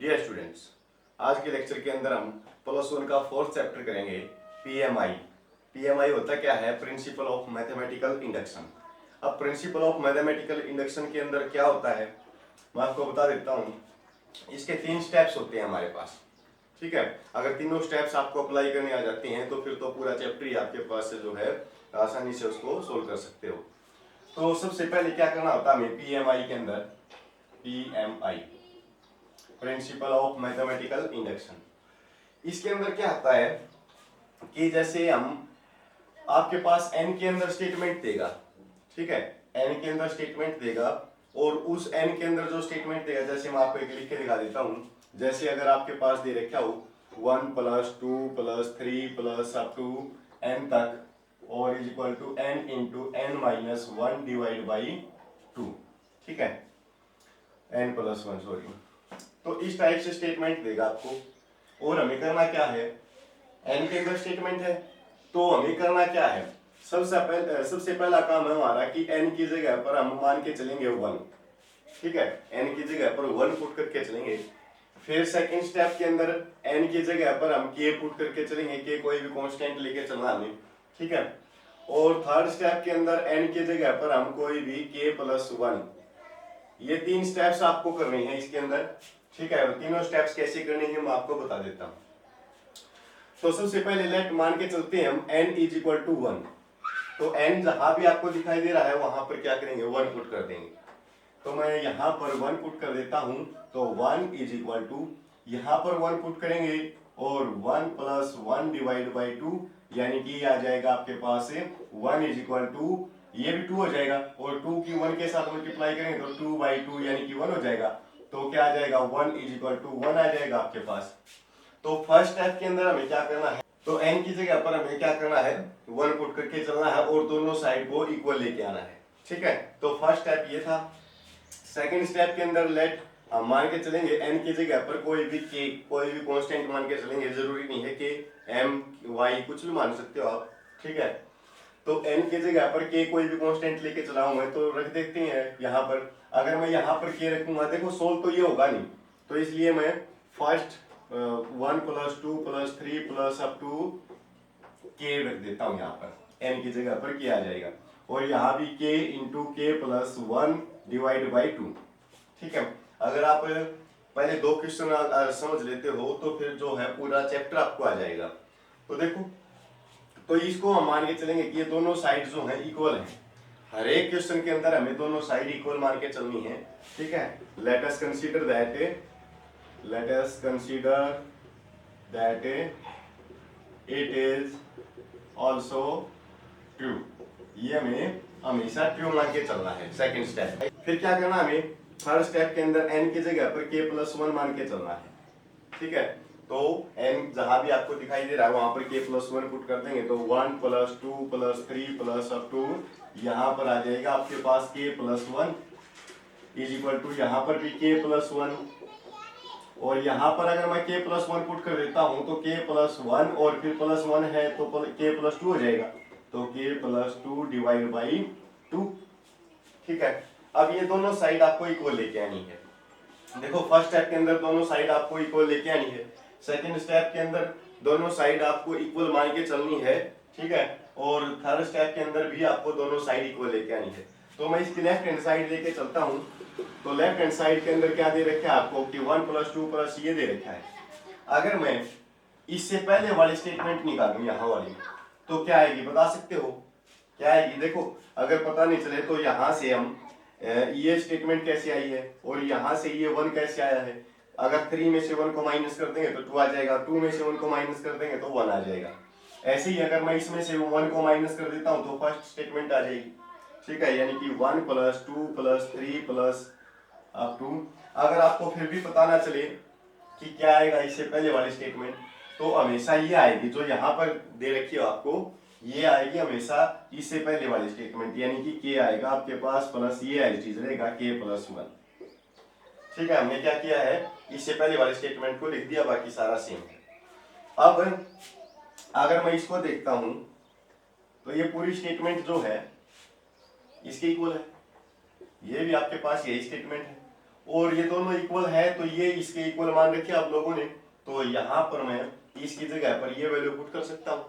Dear students, आज के lecture के अंदर हम +1 का फोर्थ चैप्टर करेंगे पीएमआई। पीएमआई होता क्या है? Principal of mathematical induction. अब प्रिंसिपल ऑफ मैथमेटिकल इंडक्शन के अंदर क्या होता है मैं आपको बता देता हूँ। इसके 3 स्टेप्स होते हैं हमारे पास, ठीक है। अगर तीनों स्टेप्स आपको अप्लाई करने आ जाती हैं तो फिर तो पूरा चैप्टर ही आपके पास जो है आसानी से उसको सोल्व कर सकते हो। तो सबसे पहले क्या करना होता है हमें पीएमआई के अंदर, PMI principal of mathematical induction. इसके अंदर क्या आता है कि जैसे हम आपके पास n के अंदर स्टेटमेंट देगा, ठीक है, n के अंदर स्टेटमेंट देगा और उस n के अंदर जो स्टेटमेंट देगा, जैसे मैं आपको एक लिख के दिखा देता हूं। जैसे अगर आपके पास दे रखा हो 1 + 2 + 3 + अप टू n तक और is equal to n × n - 1 divide by 2, ठीक है, n + 1 सॉरी। तो इस टाइप से स्टेटमेंट देगा आपको और हमें करना क्या है, n के अंदर स्टेटमेंट है तो हमें करना क्या है, सबसे पहला काम है हमारा कि n की जगह पर हम मान के चलेंगे 1, ठीक है, n की जगह पर 1 पुट करके चलेंगे। फिर सेकंड स्टेप के अंदर n की जगह पर हम k पुट करके चलेंगे, k कोई भी कांस्टेंट लेके चलना हमें, ठीक है। और थर्ड स्टेप के अंदर n की जगह पर हम कोई भी k + 1, ये 3 स्टेप्स आपको करने हैं इसके अंदर, ठीक है। तीनों स्टेप्स कैसे करने हैं मैं आपको बता देता हूं। तो सबसे पहले लेट मान के चलते हैं हम n = 1। तो n जहां भी आपको दिखाई दे रहा है वहां पर क्या करेंगे, 1 पुट कर देंगे। तो मैं यहां पर 1 पुट कर देता हूं, तो 1 = यहां पर 1 पुट करेंगे और 1 + 1 डिवाइड बाई 2, यानी कि आ जाएगा आपके पास 1 = ये भी 2 हो जाएगा और 2 की 1 के साथ मल्टीप्लाई करेंगे तो 2/2 यानी कि 1 हो जाएगा। तो क्या आ जाएगा, 1 = 1 आ जाएगा आपके पास। तो फर्स्ट स्टेप के अंदर हमें क्या करना है, तो n की जगह पर हमें क्या करना है, 1 पुट करके चलना है और दोनों साइड को इक्वल लेके आना है, ठीक है। तो फर्स्ट स्टेप ये था। सेकंड स्टेप के अंदर लेट हम मान के चलेंगे n की जगह पर कोई भी k, कोई भी कांस्टेंट मान के चलेंगे, जरूरी नहीं है कि m y कुछ भी मान सकते हो आप, ठीक है। तो n की जगह पर k कोई भी कांस्टेंट लेके चला हूं मैं, तो रख देते हैं यहाँ पर। अगर मैं यहाँ पर k रखूंगा, देखो सोल्व तो ये होगा नहीं, तो इसलिए मैं फर्स्ट 1 + 2 + 3 + अप टू k रख देता हूँ यहाँ पर, n की जगह पर k आ जाएगा और यहाँ भी k × k + 1 डिवाइड बाई 2, ठीक है। अगर आप पहले 2 क्वेश्चन समझ लेते हो तो फिर जो है पूरा चैप्टर आपको आ जाएगा। तो देखो, तो इसको हम मान के चलेंगे कि ये दोनों साइड जो है इक्वल है। हर एक क्वेश्चन के अंदर हमें दोनों साइड इक्वल मान के चलनी है, ठीक है। Let us consider that it is also true. ये हमें हमेशा ट्रू मान के चलना है, सेकंड स्टेप। फिर क्या करना हमें, थर्ड स्टेप के अंदर n की जगह पर k + 1 मान के चलना है, ठीक है। तो n जहां भी आपको दिखाई दे रहा है वहां पर k + 1 पुट कर देंगे, तो 1 + 2 + 3 + अप टू यहाँ पर आ जाएगा आपके पास k + 1 = यहाँ पर भी k + 1 और यहाँ पर अगर मैं k + 1 पुट कर देता हूँ तो k + 1 और फिर +1 है तो k + 2 हो जाएगा, तो k + 2 डिवाइड बाई 2, ठीक है। अब ये दोनों साइड आपको इक्वल लेके आनी है। देखो फर्स्ट स्टेप के अंदर दोनों साइड आपको इक्वल लेके आनी है, सेकंड स्टेप के अंदर दोनों साइड आपको इक्वल मान के चलनी है, ठीक है। और थर्ड स्टेप के अंदर भी आपको दोनों साइड इक्वल लेके आनी है। तो मैं इसकी लेफ्ट हैंड साइड लेके चलता हूँ। तो लेफ्ट हैंड साइड के अंदर क्या दे रखा है आपको कि 1 + 2 + ये दे रखा है। अगर मैं इससे पहले वाली स्टेटमेंट निकालूं यहाँ वाली, तो क्या आएगी बता सकते हो, क्या आएगी? देखो अगर पता नहीं चले तो यहाँ से हम ये स्टेटमेंट कैसे आई है और यहाँ से ये 1 कैसे आया है। अगर 3 में से 1 को माइनस कर देंगे तो 2 आ जाएगा, 2 में से 1 को माइनस कर देंगे तो 1 आ जाएगा। ऐसे ही अगर मैं इसमें से 1 को माइनस कर देता हूँ तो फर्स्ट स्टेटमेंट आ जाएगी, ठीक है। यानी कि 1 + 2 + 3 + अप टू, अगर आपको फिर भी पता ना चले कि क्या आएगा इससे पहले वाली स्टेटमेंट, तो हमेशा ये आएगी जो यहाँ पर दे रखी है आपको, ये आएगी हमेशा इससे पहले वाली स्टेटमेंट, यानी कि k आएगा आपके पास प्लस ये एज इट इज रहेगा k + 1, ठीक है। हमने क्या किया है, इससे पहले वाली स्टेटमेंट को लिख दिया, बाकी सारा सेम है। अब अगर मैं इसको देखता हूं तो ये पूरी स्टेटमेंट जो है इसके इक्वल है, ये भी आपके पास यही स्टेटमेंट है और ये दोनों इक्वल है तो ये इसके इक्वल मान रखे आप लोगों ने, तो यहाँ पर मैं इसकी जगह पर ये वैल्यू पुट कर सकता हूँ।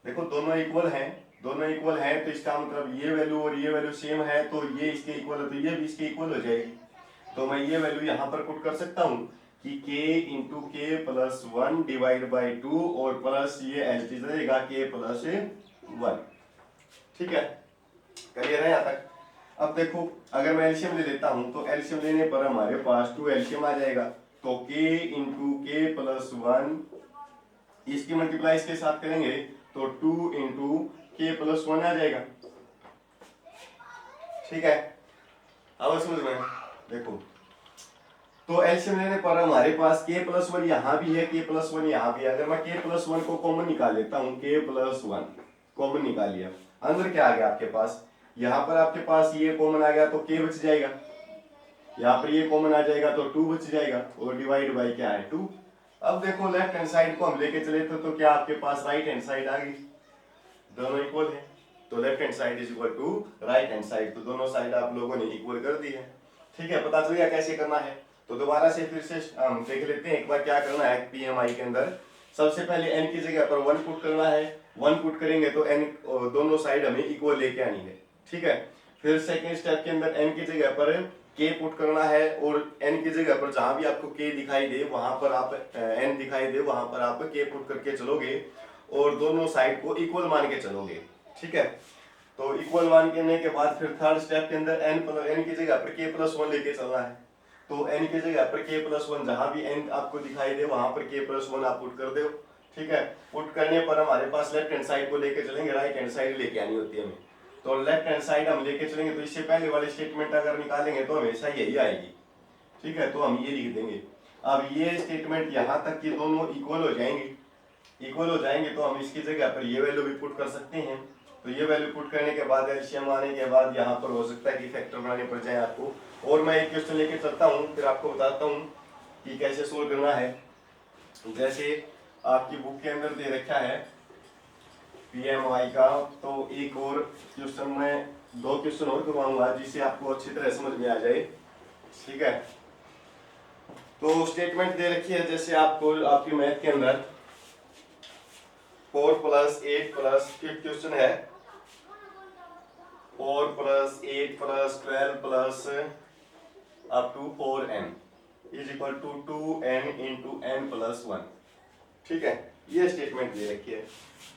देखो दोनों इक्वल हैं, दोनों इक्वल हैं तो इसका मतलब ये वैल्यू और ये वैल्यू सेम है, तो ये इसके इक्वल है तो ये भी इसके इक्वल हो जाएगी। तो मैं ये वैल्यू यहाँ पर पुट कर सकता हूँ कि k इंटू के प्लस 1 डिवाइड बाई 2 और प्लस ये एलटी रहेगा k प्लस 1। ठीक है, क्लियर है यहाँ तक। अब देखो अगर मैं एलसीएम ले लेता हूँ तो एलसीएम लेने पर हमारे पास 2 एलसीएम आ जाएगा, तो k इंटू के प्लस 1 इसकी मल्टीप्लाई इसके साथ करेंगे तो 2 इंटू के प्लस 1 आ जाएगा। ठीक है, अब समझ में देखो, तो एलसीएम लेने पर हमारे पास k प्लस 1 यहाँ भी है, k प्लस 1 यहाँ भी है। अगर मैं k प्लस 1 को कॉमन निकाल लेता हूँ, k प्लस 1 कॉमन निकाल लिया, अंदर क्या आ गया आपके पास, यहाँ पर आपके पास ये कॉमन आ गया तो k बच जाएगा, यहाँ पर ये कॉमन आ जाएगा तो 2 बच जाएगा और डिवाइड बाई क्या है 2। अब देखो लेफ्ट हैंड साइड को हम लेके चले तो क्या आपके पास राइट हैंड साइड आ गई, दोनों इक्वल है तो left hand side is equal to right hand side, तो दोनों साइड आप लोगों ने इक्वल कर दी है। ठीक है, पता चल गया कैसे करना है। तो दोबारा से फिर से हम देख लेते हैं एक बार क्या करना है। पीएमआई के अंदर सबसे पहले n की जगह पर 1 पुट करना है, 1 पुट करेंगे तो n दोनों साइड हमें इक्वल लेके आनी है। ठीक है, फिर सेकेंड स्टेप के अंदर n की जगह पर k पुट करना है और n की जगह पर जहां भी आपको k दिखाई दे वहां पर आप n दिखाई दे वहां पर आप k पुट करके चलोगे और दोनों साइड को इक्वल मान के चलोगे। ठीक है, तो इक्वल मान करने के बाद फिर थर्ड स्टेप के अंदर n की जगह पर k प्लस 1 लेके चलना है, तो n की जगह पर k प्लस 1 जहां भी n आपको दिखाई दे वहां पर k प्लस 1 आप पुट कर दो। ठीक है, पुट करने पर हमारे पास लेफ्ट हैंड साइड को लेके चलेंगे, राइट हैंड साइड लेके आनी होती है हमें, तो लेफ्ट हैंड साइड हम लेके चलेंगे तो इससे पहले वाले स्टेटमेंट अगर निकालेंगे तो हमेशा यही आएगी। ठीक है, तो हम ये लिख देंगे। अब ये स्टेटमेंट यहाँ तक कि दोनों इक्वल हो जाएंगे, इक्वल हो जाएंगे तो हम इसकी जगह पर ये वैल्यू भी पुट कर सकते हैं। तो ये वैल्यू पुट करने के बाद एलसीएम आने के बाद यहाँ पर हो सकता है कि फैक्टर बनाने पड़ जाए आपको, और मैं एक क्वेश्चन लेके चलता हूँ फिर आपको बताता हूँ कि कैसे सोल्व करना है। जैसे आपकी बुक के अंदर दे रखा है पीएमआई का, तो एक और क्वेश्चन में 2 क्वेश्चन और करवाऊंगा जिससे आपको अच्छी तरह समझ में आ जाए। ठीक है, तो स्टेटमेंट दे रखी है जैसे आपको आपकी मैथ के अंदर 4 प्लस 8 प्लस फिफ्थ क्वेश्चन है 4 plus 8 plus 12 plus up to 4n is equal to 2n into n plus 1। ठीक है, ये स्टेटमेंट दे रखी है,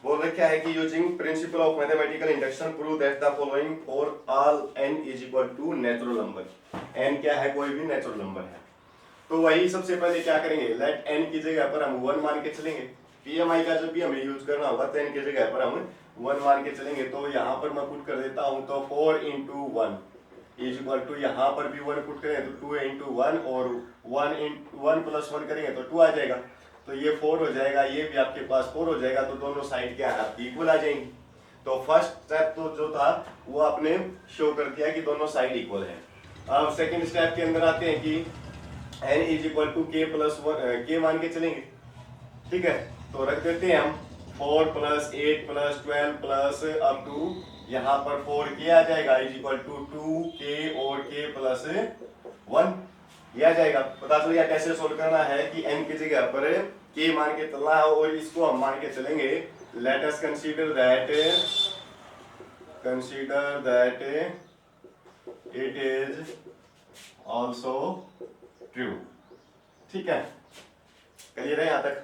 बोल रखा है कि using principle of mathematical induction prove that the following for all n is equal to natural number. n क्या है, कोई भी नेचुरल नंबर है। तो वही सबसे पहले क्या करेंगे, लेट n की जगह पर हम 1 मान के चलेंगे। पीएमआई का जब भी हमें यूज करना होगा तो n की जगह पर हम 1 मान के चलेंगे। तो यहाँ पर मैं पुट कर देता हूँ, तो 4 इंटू 1 इज इक्वल टू, यहाँ पर भी 1 पुट करें तो 2 इंटू 1 और 1 प्लस 1 करेंगे तो 2 आ जाएगा, तो ये 4 हो जाएगा, ये भी आपके पास 4 हो जाएगा, तो दोनों साइड क्या है आपकी इक्वल आ जाएंगी। तो फर्स्ट स्टेप तो जो था वो आपने शो कर दिया कि दोनों साइड इक्वल है। अब सेकेंड स्टेप के अंदर आते हैं कि n इज इक्वल टू के प्लस 1 के मान के चलेंगे। ठीक है, तो रख देते हैं हम 4 plus 8 plus 12 plus up to यहाँ पर 4 के आ जाएगा इज इक्वल टू 2k और k प्लस 1 ये आ जाएगा। पता चल गया कैसे सोल्व करना है कि n की जगह पर k मान के चलना है और इसको हम मान के चलेंगे। Let us consider that it is also true. ठीक है, क्लियर है यहाँ तक।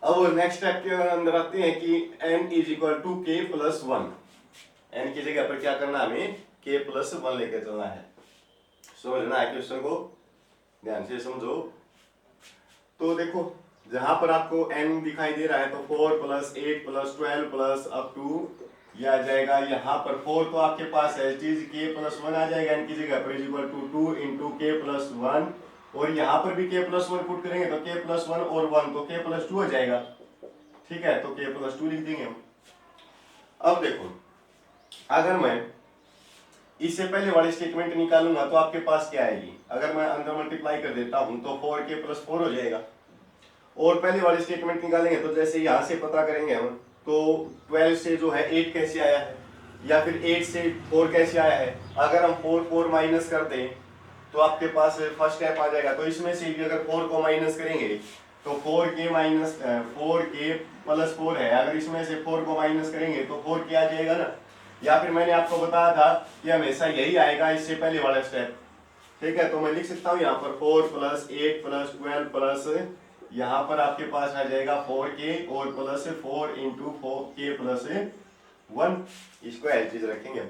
अब नेक्स्ट स्टेप के अंदर आते हैं कि n is equal to k plus 1। n की जगह पर क्या करना है, हमें k प्लस 1 लेकर चलना है। समझना है क्वेश्चन को, ध्यान से समझो। तो देखो जहां पर आपको n दिखाई दे रहा है तो 4 plus 8 plus 12 plus up to यह आ जाएगा। यहाँ पर 4 तो आपके पास है, चीज k प्लस 1 आ जाएगा n की जगह पर is equal to 2 into k plus 1 और यहाँ पर भी k प्लस 1 पुट करेंगे तो k प्लस 1 और 1 तो k प्लस 2 हो जाएगा। ठीक है, तो k प्लस 2 लिख देंगे हम। अब देखो अगर मैं इससे पहले वाली स्टेटमेंट निकालूंगा तो आपके पास क्या आएगी, अगर मैं अंदर मल्टीप्लाई कर देता हूं तो 4k प्लस 4 हो जाएगा। और पहले वाली स्टेटमेंट निकालेंगे तो जैसे यहाँ से पता करेंगे हम तो 12 से जो है 8 कैसे आया है या फिर 8 से 4 कैसे आया है। अगर हम 4 माइनस कर दें तो आपके पास फर्स्ट स्टेप आ जाएगा। तो इसमें से भी अगर 4 को माइनस करेंगे तो 4k माइनस 4k प्लस 4 है, अगर इसमें से 4 को माइनस करेंगे तो 4k आ जाएगा ना। या फिर मैंने आपको बताया था कि हमेशा यही आएगा इससे पहले वाला स्टेप, ठीक है। तो मैं लिख सकता हूँ यहाँ पर 4 प्लस 8 प्लस 12 प्लस यहाँ पर आपके पास आ जाएगा 4k और प्लस 4 इंटू 4k प्लस 1, इसको एज चीज रखेंगे,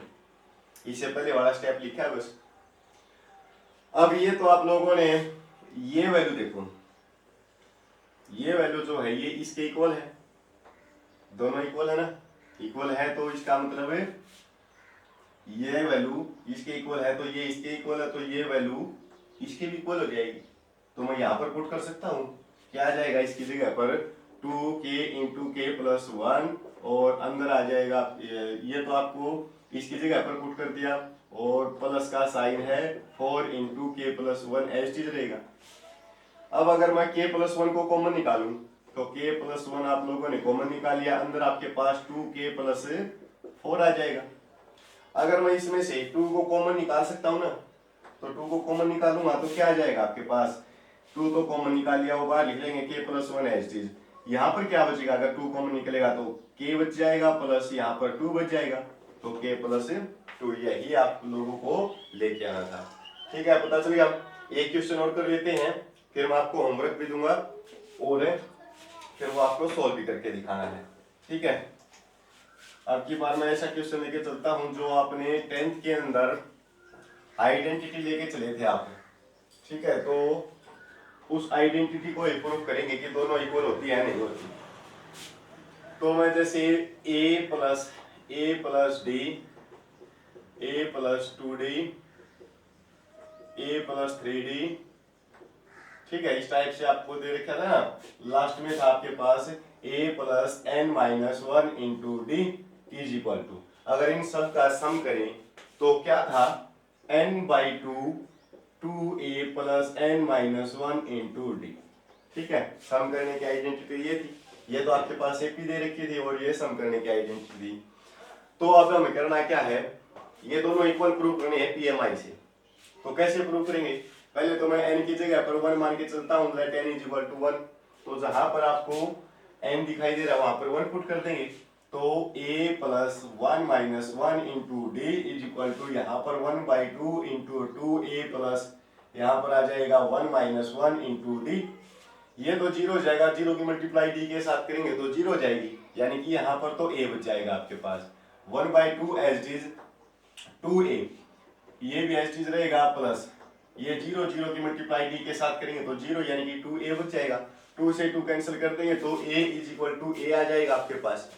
इससे पहले वाला स्टेप लिखा है बस। अब ये तो आप लोगों ने ये वैल्यू देखो, ये वैल्यू जो है ये इसके इक्वल है, दोनों इक्वल है ना, इक्वल है तो इसका मतलब है ये वैल्यू इसके इक्वल है तो ये इसके इक्वल है, तो ये वैल्यू इसके भी इक्वल हो जाएगी। तो मैं यहाँ पर पुट कर सकता हूँ, क्या आ जाएगा इसकी जगह पर 2k इंटू के प्लस 1 और अंदर आ जाएगा ये तो आपको इसकी जगह पर पुट कर दिया और प्लस का साइन है 4 इंटू के प्लस 1 एज चीज रहेगा। अब अगर मैं k प्लस 1 को कॉमन निकालूं तो k प्लस 1 आप लोगों ने कॉमन निकाल लिया, अंदर आपके पास 2k प्लस 4 आ जाएगा। अगर मैं इसमें से 2 को कॉमन निकाल सकता हूं ना, तो 2 को कॉमन निकालूंगा तो क्या आ जाएगा आपके पास, 2 तो कॉमन निकाल लिया, वो बाहर लिख लेंगे k प्लस 1 एज चीज। यहाँ पर क्या बचेगा, अगर 2 कॉमन निकलेगा तो k बच जाएगा प्लस यहाँ पर 2 बच जाएगा, तो k प्लस 2, यही आप लोगों को लेके आना था, ठीक है। पता चल गया। एक क्वेश्चन और कर लेते हैं, फिर मैं आपको होमवर्क भी दूंगा और फिर वो आपको सॉल्व भी करके दिखाना है, ठीक है। अब की बार मैं ऐसा क्वेश्चन लेके चलता हूं जो आपने 10th के अंदर आइडेंटिटी लेके चले थे आप, ठीक है। तो उस आइडेंटिटी को प्रूव करेंगे कि दोनों इक्वल होती है नहीं होती। तो मैं जैसे a plus D, a plus 2d, a plus 3d, ठीक है, इस टाइप से आपको दे रखा था ना। लास्ट में था आपके पास a plus n minus 1 into d is equal to, अगर इन सब का सम करें तो क्या था n by 2 a plus n minus 1 into D, ठीक है। सम करने की आइडेंटिटी ये थी, ये तो आपके पास एक ही दे रखी थी और ये सम करने की आइडेंटिटी थी। तो अब हमें करना क्या है, ये दोनों इक्वल प्रूव करने हैं पीएमआई से। तो कैसे प्रूव करेंगे, पहले तो मैं n की जगह पर 1 मान के चलता हूं, let n is equal to 1। तो जहां पर आपको n दिखाई दे रहा है वहां पर 1 पुट कर देंगे, तो a plus 1 minus 1 into d is equal to यहाँ पर 1 बाई 2 इंटू 2a प्लस यहाँ पर आ जाएगा 1 माइनस 1 इंटू डी। ये तो जीरो हो जाएगा, जीरो की मल्टीप्लाई डी के साथ करेंगे तो जीरो हो जाएगी, यानी कि यहाँ पर तो a बच जाएगा आपके पास। 1 बाई 2 एज इज 2a, ये भी एज इज रहेगा प्लस ये जीरो, जीरो की मल्टीप्लाई डी के साथ करेंगे तो जीरो, यानी कि 2a बच जाएगा। 2 से 2 कैंसिल कर देंगे तो a is equal to a आ जाएगा आपके पास,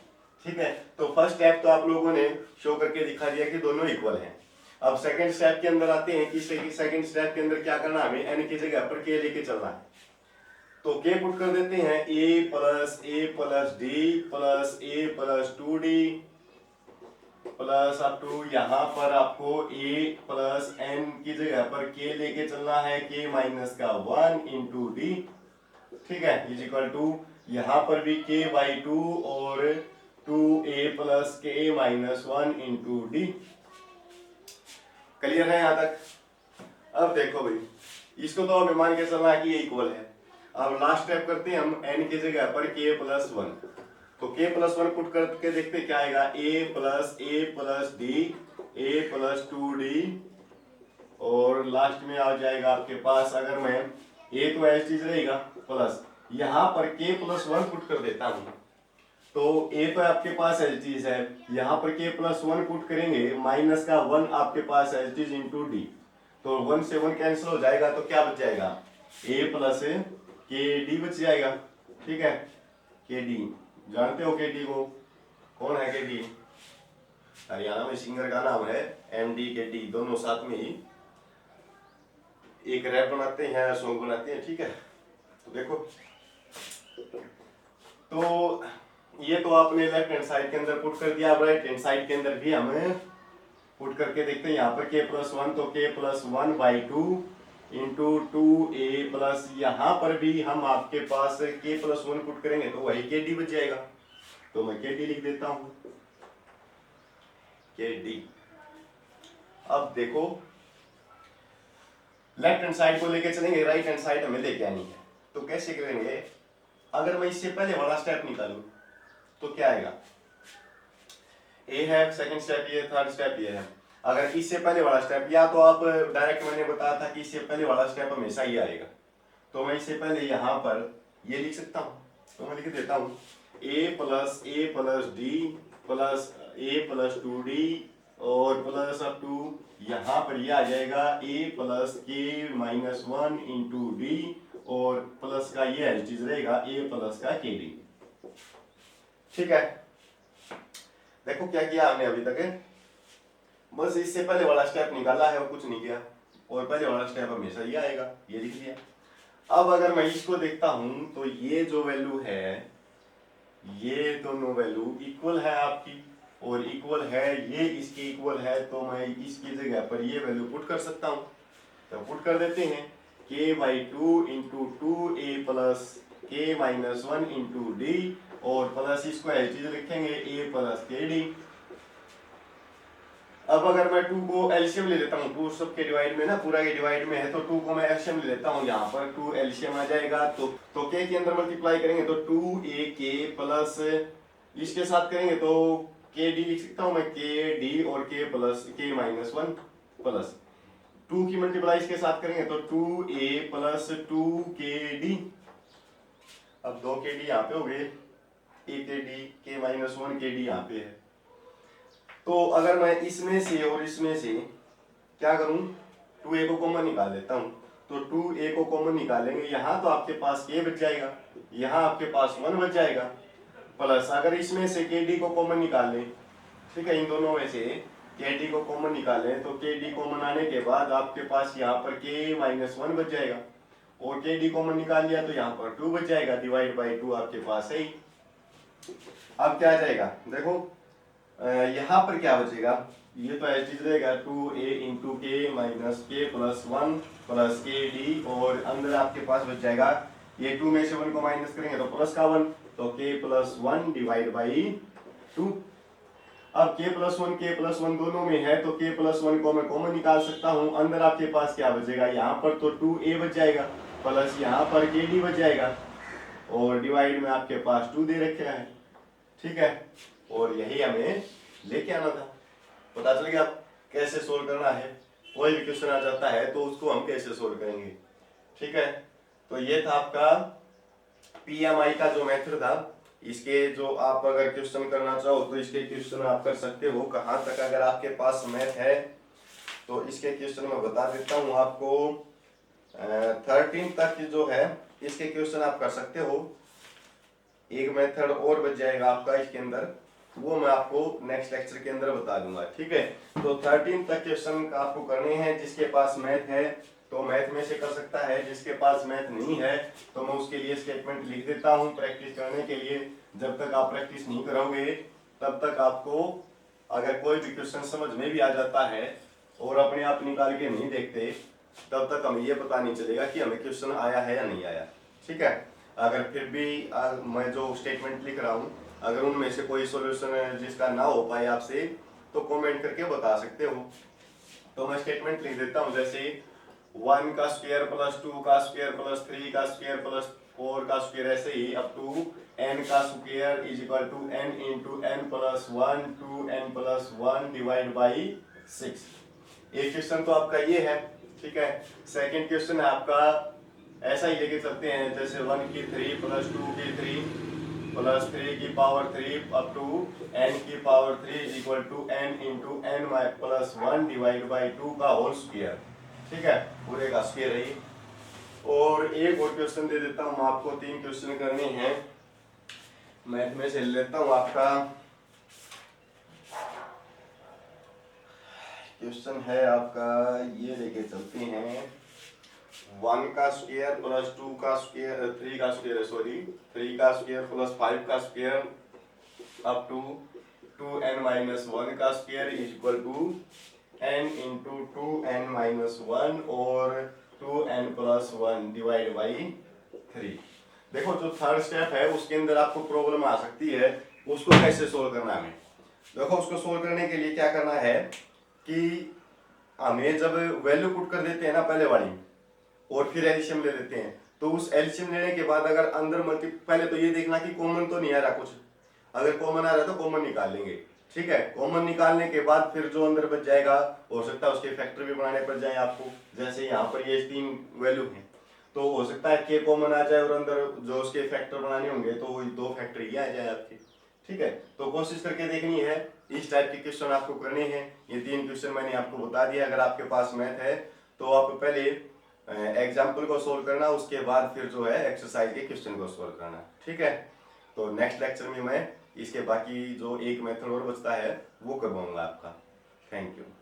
ठीक है। तो फर्स्ट स्टेप तो आप लोगों ने शो करके दिखा दिया कि दोनों इक्वल हैं। अब सेकंड स्टेप के अंदर आते हैं कि सेकंड स्टेप के अंदर क्या करना, हमें n की जगह पर k लेके चलना है। तो k पुट कर देते हैं a plus d plus a plus 2d plus up to यहाँ पर आपको a प्लस n की जगह पर k लेके चलना है, k माइनस का 1 इंटू डी, ठीक है, इज इक्वल टू यहाँ पर भी k बाई 2 और 2a plus k minus 1 into D. Clear है यहाँ तक। अब देखो भाई, इसको तो हमें मान के चलना है कि ये इक्वल है। अब लास्ट स्टेप करते हैं हम n की जगह पर k प्लस 1, तो k प्लस 1 पुट करके देखते क्या आएगा, a plus D a plus 2d और लास्ट में आ जाएगा आपके पास, अगर मैं a तो एज चीज रहेगा प्लस यहाँ पर k प्लस 1 पुट कर देता हूँ, तो a तो आपके पास एज चीज है, यहाँ पर k प्लस 1 पुट करेंगे, माइनस का 1 आपके पास एज चीज इंटू डी, तो 1 से 1 कैंसिल हो जाएगा, तो क्या बच जाएगा a प्लस के डी बच जाएगा, ठीक है। के डी जानते हो, के डी को कौन है, के डी हरियाणा में सिंगर का नाम है MD के डी, दोनों साथ में ही एक रैप बनाते हैं, सॉन्ग बनाते हैं, ठीक है। तो देखो, तो ये तो आपने लेफ्ट हैंड साइड के अंदर पुट कर दिया, अब राइट हैंड साइड के अंदर भी हमें पुट करके देखते हैं। यहाँ पर k प्लस 1, तो k plus 1 by 2 into 2a plus यहाँ पर भी हम आपके पास k प्लस 1 पुट करेंगे तो वही के डी बच जाएगा, तो मैं के डी लिख देता हूँ, के डी। अब देखो लेफ्ट हैंड साइड को लेके चलेंगे, राइट हैंड साइड हमें लेके आनी है। तो कैसे करेंगे, अगर मैं इससे पहले वाला स्टेप निकालूं तो क्या आएगा, ए है, सेकंड स्टेप ये, थर्ड स्टेप ये है। अगर इससे पहले वाला स्टेप, या तो आप डायरेक्ट मैंने बताया था कि इससे पहले वाला स्टेप हमेशा ही आएगा, तो मैं इससे पहले यहाँ पर ये लिख सकता हूँ। तो मैं लिख देता हूँ ए प्लस डी प्लस ए प्लस 2d और प्लस अप टू यहाँ पर ये आ जाएगा ए प्लस के माइनस 1 इंटू डी और प्लस का ये एज इट रहेगा ए प्लस का के डी। ठीक है, देखो क्या किया हमने अभी तक है, बस इससे पहले वाला स्टेप निकाला है और कुछ नहीं किया, और पहले वाला स्टेप हमेशा ये आएगा, ये लिख दिया। अब अगर मैं इसको देखता हूं तो ये जो वैल्यू है, ये दोनों वैल्यू इक्वल है आपकी और इक्वल है, ये इसके इक्वल है, तो मैं इसकी जगह पर ये वैल्यू पुट कर सकता हूं। तो पुट कर देते हैं k by 2 into 2a plus के माइनस 1 इंटू डी और प्लस इसको एच लिखेंगे a प्लस के डी। अब अगर मैं 2 को एलसीएम ले लेता हूँ, 2 सबके डिवाइड में ना, पूरा के डिवाइड में है, तो 2 को मैं एलसीएम ले लेता हूँ, यहाँ पर 2 एलसीएम आ जाएगा, तो k के अंदर मल्टीप्लाई करेंगे तो 2ak प्लस इसके साथ करेंगे तो k डी लिख सकता हूँ मैं, k डी और k plus k minus 1 plus 2 की मल्टीप्लाई इसके साथ करेंगे तो 2a प्लस 2kd। अब 2kd यहाँ पे हो गए, akd k माइनस 1kd यहाँ पे है। तो अगर मैं इसमें से और इसमें से क्या करूं, 2a को कॉमन निकाल लेता हूं, तो 2a को कॉमन निकालेंगे, यहाँ तो आपके पास k बच जाएगा, यहाँ आपके पास 1 बच जाएगा, प्लस अगर इसमें से kd को कॉमन निकाल लें, ठीक है, इन दोनों में से kd को कॉमन निकालें, तो kd कॉमन आने के बाद आपके पास यहाँ पर k माइनस 1 बच जाएगा, और kd कॉमन निकाल लिया तो यहाँ पर 2 बच जाएगा, डिवाइड बाई 2 आपके पास है ही। अब क्या आ जाएगा, देखो यहाँ पर क्या बचेगा, ये तो एच रहेगा 2a इंटू के माइनस के प्लस 1 प्लस के डी और अंदर आपके पास बच जाएगा, ये 2 में से 1 को माइनस करेंगे तो प्लस का 1, तो k प्लस 1 डिवाइड बाई 2। अब k प्लस 1 दोनों में है, तो k प्लस 1 को मैं कॉमन निकाल सकता हूँ, अंदर आपके पास क्या बचेगा, यहाँ पर तो 2a बच जाएगा प्लस यहाँ पर kd बच जाएगा और डिवाइड में आपके पास 2 दे रखा है। ठीक है, और यही हमें लेके आना था। पता चल गया कैसे सोल्व करना है, कोई भी क्वेश्चन आ जाता है तो उसको हम कैसे सोल्व करेंगे। ठीक है, तो ये था आपका पीएमआई का जो मेथड था, इसके जो आप अगर क्वेश्चन करना चाहो तो इसके क्वेश्चन आप कर सकते हो। कहाँ तक अगर आपके पास मैथ है तो इसके क्वेश्चन मैं बता देता हूँ आपको, 13 तक जो है इसके क्वेश्चन आप कर सकते हो। एक मेथड और बच जाएगा आपका इसके अंदर, वो मैं आपको नेक्स्ट लेक्चर के अंदर बता दूंगा। ठीक है, तो 13 तक क्वेश्चन आपको करने हैं। जिसके पास मैथ है तो मैथ में से कर सकता है, जिसके पास मैथ नहीं है तो मैं उसके लिए स्टेटमेंट लिख देता हूँ प्रैक्टिस करने के लिए। जब तक आप प्रैक्टिस नहीं करोगे तब तक आपको अगर कोई भी क्वेश्चन समझ में भी आ जाता है और अपने आप निकाल के नहीं देखते तब तक हमें ये पता नहीं चलेगा कि हमें क्वेश्चन आया है या नहीं आया। ठीक है, अगर फिर भी मैं जो स्टेटमेंट लिख रहा हूँ अगर उनमें से कोई सॉल्यूशन जिसका ना हो पाए आपसे तो कमेंट करके बता सकते हो। तो मैं स्टेटमेंट लिख देता हूँ, जैसे 1 का स्क्वायर प्लस 2 का स्क्वायर प्लस 3 का स्क्वायर प्लस 4 का स्क्वायर, ऐसे ही अप टू n का square is equal to n into n plus 1 two n plus 1 divide by 6। एक क्वेश्चन तो आपका ये है। ठीक है, सेकेंड क्वेश्चन है आपका ऐसा ही लेके चलते हैं, जैसे 1 की 3 प्लस 2 की 3 प्लस 3 की पावर 3 अप टू n की power 3 is equal to n into n plus 1 divide by 2 का होल स्क्वायर। ठीक है, पूरे का स्क्वायर है। और एक और क्वेश्चन दे देता हूँ आपको, 3 क्वेश्चन करने हैं। मैथ में से लेता हूँ आपका क्वेश्चन है आपका, ये लेके चलते हैं 1 का स्क्वायर प्लस 2 का स्क्वायर 3 का स्क्वायर सॉरी 3 का स्क्वायर प्लस 5 का square up to 2n minus 1 का square is equal to n into 2n minus 1 और 2n प्लस 1 डिवाइड बाई 3। देखो जो थर्ड स्टेप है उसके अंदर आपको प्रॉब्लम आ सकती है, उसको कैसे सोल्व करना है। देखो उसको सोल्व करने के लिए क्या करना है कि हमें जब वैल्यू पुट कर देते हैं ना पहले वाली, और फिर एलसीएम ले लेते हैं। तो उस एलसीएम लेने के बाद अगर अंदर मल्टी, पहले तो ये देखना कि कॉमन तो नहीं आ रहा कुछ, अगर कॉमन आ रहा है तो कॉमन निकाल लेंगे, ठीक है। कॉमन निकालने के बाद फिर जो अंदर बच जाएगा, हो सकता है उसके फैक्टर भी बनाने पड़ जाए आपको, जैसे यहाँ पर ये 3 वैल्यू है, तो हो सकता है के कॉमन आ जाए और अंदर जो उसके फैक्टर बनाने होंगे तो वो 2 फैक्टर ये आ जाए आपके, ठीक है। तो कोशिश करके देखनी है, इस टाइप के क्वेश्चन आपको करने हैं। ये 3 क्वेश्चन मैंने आपको बता दिया। अगर आपके पास मैथ है तो आप पहले एग्जाम्पल को सोल्व करना, उसके बाद फिर जो है एक्सरसाइज के क्वेश्चन को सोल्व करना, ठीक है। तो नेक्स्ट लेक्चर में मैं इसके बाकी जो एक मेथड और बचता है वो करवाऊंगा आपका। Thank you.